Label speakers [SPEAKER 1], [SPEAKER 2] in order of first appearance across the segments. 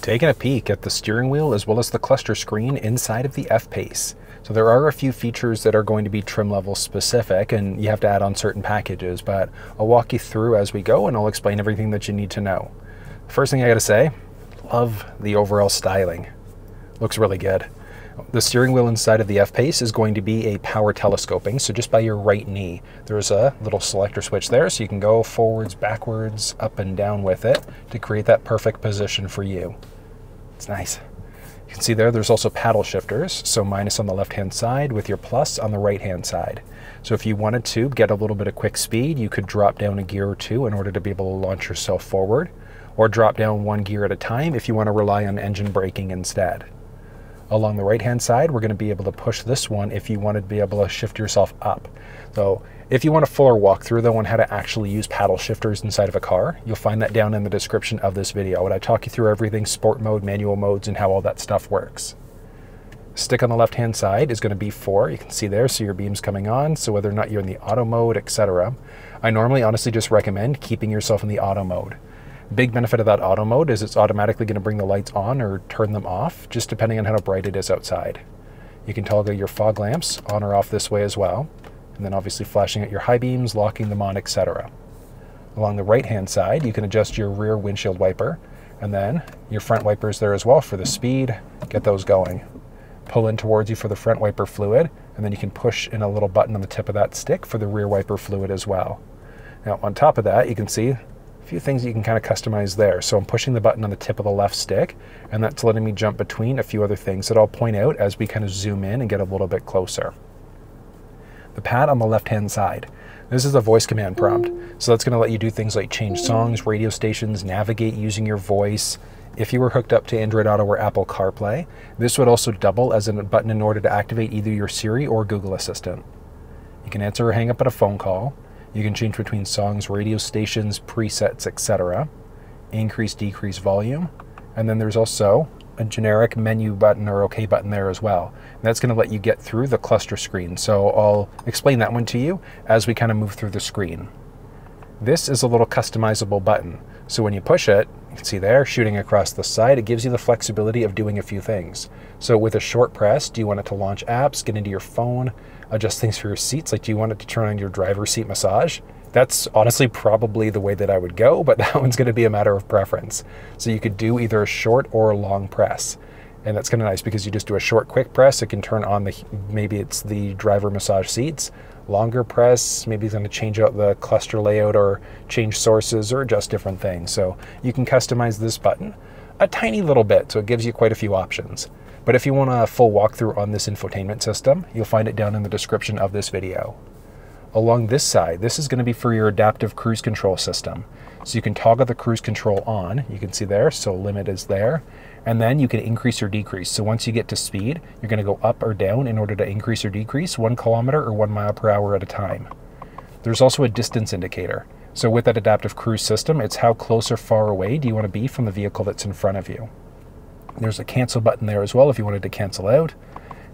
[SPEAKER 1] Taking a peek at the steering wheel as well as the cluster screen inside of the F Pace. So there are a few features that are going to be trim level specific and you have to add on certain packages, but I'll walk you through as we go and I'll explain everything that you need to know. First thing I gotta say, love the overall styling. Looks really good. The steering wheel inside of the F Pace is going to be a power telescoping, so just by your right knee, there's a little selector switch there, so you can go forwards, backwards, up and down with it to create that perfect position for you. It's nice. You can see there's also paddle shifters, so minus on the left-hand side with your plus on the right-hand side. So if you wanted to get a little bit of quick speed, you could drop down a gear or two in order to be able to launch yourself forward, or drop down one gear at a time if you want to rely on engine braking instead. Along the right-hand side, we're going to be able to push this one if you want to be able to shift yourself up. So if you want a fuller walkthrough though on how to actually use paddle shifters inside of a car, you'll find that down in the description of this video, and I talk you through everything, sport mode, manual modes, and how all that stuff works. Stick on the left-hand side is going to be 4. You can see there, so your beam's coming on, so whether or not you're in the auto mode, etc. I normally honestly just recommend keeping yourself in the auto mode. Big benefit of that auto mode is it's automatically going to bring the lights on or turn them off, just depending on how bright it is outside. You can toggle your fog lamps on or off this way as well, and then obviously flashing at your high beams, locking them on, etc. Along the right-hand side, you can adjust your rear windshield wiper, and then your front wipers there as well for the speed. Get those going. Pull in towards you for the front wiper fluid, and then you can push in a little button on the tip of that stick for the rear wiper fluid as well. Now on top of that, you can see a few things you can kind of customize there. So I'm pushing the button on the tip of the left stick, and that's letting me jump between a few other things that I'll point out as we kind of zoom in and get a little bit closer. The pad on the left-hand side. This is a voice command prompt. So that's going to let you do things like change songs, radio stations, navigate using your voice. If you were hooked up to Android Auto or Apple CarPlay, this would also double as a button in order to activate either your Siri or Google Assistant. You can answer or hang up on a phone call. You can change between songs, radio stations, presets, etc. Increase, decrease volume. And then there's also a generic menu button or OK button there as well. And that's going to let you get through the cluster screen. So I'll explain that one to you as we kind of move through the screen. This is a little customizable button. So when you push it, you can see there, shooting across the side, it gives you the flexibility of doing a few things. So with a short press, do you want it to launch apps, get into your phone, adjust things for your seats? Like, do you want it to turn on your driver's seat massage? That's honestly probably the way that I would go, but that one's going to be a matter of preference. So you could do either a short or a long press. And that's kind of nice because you just do a short, quick press. It can turn on maybe it's the driver massage seats. Longer press, maybe it's going to change out the cluster layout or change sources or adjust different things. So you can customize this button a tiny little bit, so it gives you quite a few options. But if you want a full walkthrough on this infotainment system, you'll find it down in the description of this video. Along this side, this is going to be for your adaptive cruise control system. So you can toggle the cruise control on, you can see there, so limit is there. And then you can increase or decrease. So once you get to speed, you're going to go up or down in order to increase or decrease 1 kilometer or 1 mile per hour at a time. There's also a distance indicator. So with that adaptive cruise system, it's how close or far away do you want to be from the vehicle that's in front of you. There's a cancel button there as well if you wanted to cancel out.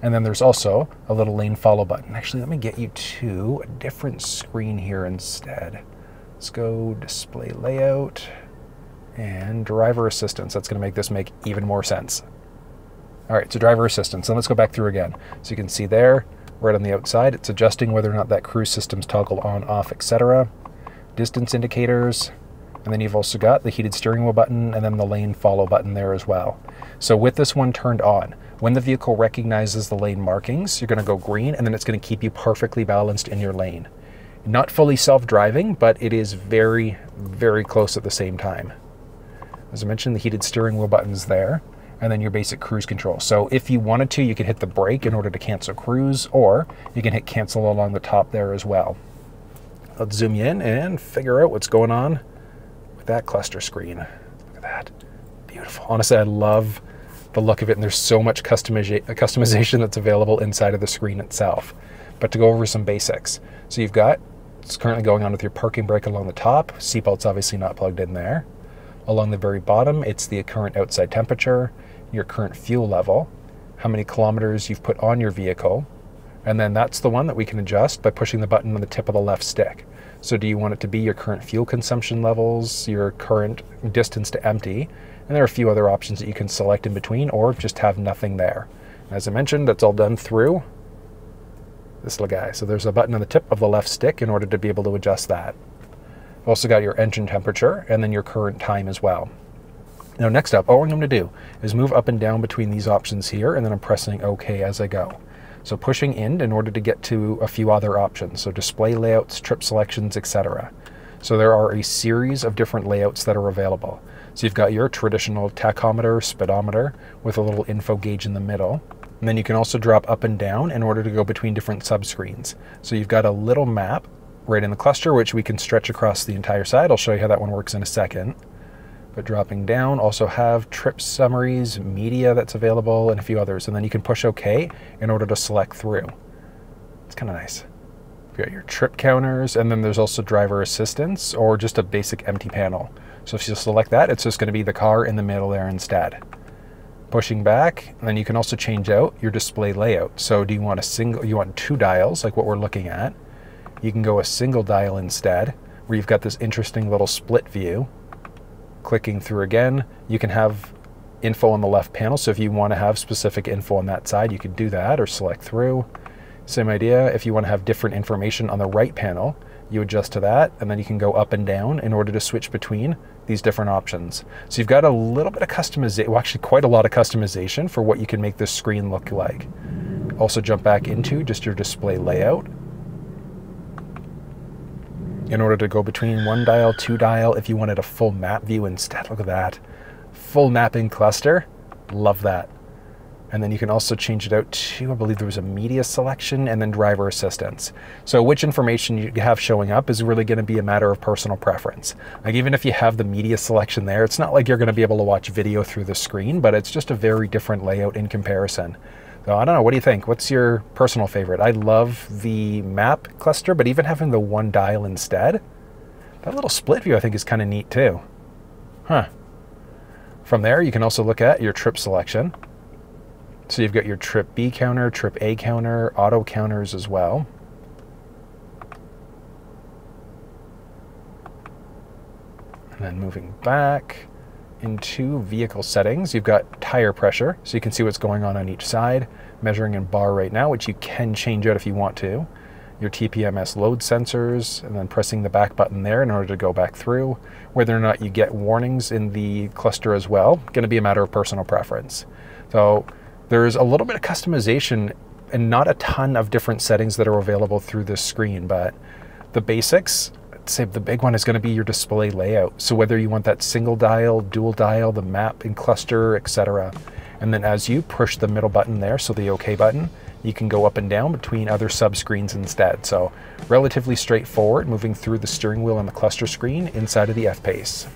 [SPEAKER 1] And then there's also a little lane follow button. Actually, let me get you to a different screen here instead. Let's go display layout and driver assistance. That's going to make this make even more sense. All right, so driver assistance. And let's go back through again. So you can see there, right on the outside, it's adjusting whether or not that cruise system's toggled on, off, etc. Distance indicators. And then you've also got the heated steering wheel button and then the lane follow button there as well. So with this one turned on, when the vehicle recognizes the lane markings, you're going to go green, and then it's going to keep you perfectly balanced in your lane. Not fully self-driving, but it is very, very close at the same time. As I mentioned, the heated steering wheel button's there, and then your basic cruise control. So if you wanted to, you could hit the brake in order to cancel cruise, or you can hit cancel along the top there as well. Let's zoom in and figure out what's going on with that cluster screen. Look at that. Beautiful. Honestly, I love the look of it, and there's so much customization that's available inside of the screen itself. But to go over some basics. So you've got, it's currently going on with your parking brake along the top. Seatbelt's obviously not plugged in there. Along the very bottom, it's the current outside temperature, your current fuel level, how many kilometers you've put on your vehicle, And then that's the one that we can adjust by pushing the button on the tip of the left stick. So do you want it to be your current fuel consumption levels, your current distance to empty? And there are a few other options that you can select in between, or just have nothing there. As I mentioned, that's all done through this little guy. So there's a button on the tip of the left stick in order to be able to adjust that. You've also got your engine temperature and then your current time as well. Now next up, all I'm going to do is move up and down between these options here, and then I'm pressing OK as I go. So pushing in order to get to a few other options. So display layouts, trip selections, etc. So there are a series of different layouts that are available. So you've got your traditional tachometer, speedometer with a little info gauge in the middle. And then you can also drop up and down in order to go between different subscreens. So you've got a little map right in the cluster, which we can stretch across the entire side. I'll show you how that one works in a second. But dropping down, also have trip summaries, media that's available, and a few others. And then you can push OK in order to select through. It's kind of nice. You've got your trip counters, and then there's also driver assistance or just a basic empty panel. So if you select that, it's just going to be the car in the middle there instead. Pushing back, and then you can also change out your display layout. So do you want you want two dials like what we're looking at? You can go a single dial instead, where you've got this interesting little split view. Clicking through again, you can have info on the left panel. So if you want to have specific info on that side, you could do that or select through. Same idea. If you want to have different information on the right panel, you adjust to that, and then you can go up and down in order to switch between these different options. So you've got a little bit of customization, well, actually quite a lot of customization for what you can make this screen look like. Also jump back into just your display layout in order to go between one dial, two dial, if you wanted a full map view instead. Look at that. Full mapping cluster. Love that. And then you can also change it out to, I believe there was a media selection and then driver assistance. So which information you have showing up is really going to be a matter of personal preference. Like even if you have the media selection there, it's not like you're going to be able to watch video through the screen, but it's just a very different layout in comparison. So I don't know, what do you think? What's your personal favorite? I love the map cluster, but even having the one dial instead, that little split view I think is kind of neat too. Huh. From there, you can also look at your trip selection. So you've got your trip B counter, trip A counter, auto counters as well. And then moving back into vehicle settings, you've got tire pressure, so you can see what's going on each side, measuring in bar right now, which you can change out if you want to. Your TPMS load sensors, and then pressing the back button there in order to go back through. Whether or not you get warnings in the cluster as well, going to be a matter of personal preference. So there's a little bit of customization and not a ton of different settings that are available through this screen, but the basics, I'd say the big one is going to be your display layout. So whether you want that single dial, dual dial, the map and cluster, etc. And then as you push the middle button there, so the OK button, you can go up and down between other subscreens instead. So relatively straightforward, moving through the steering wheel and the cluster screen inside of the F Pace.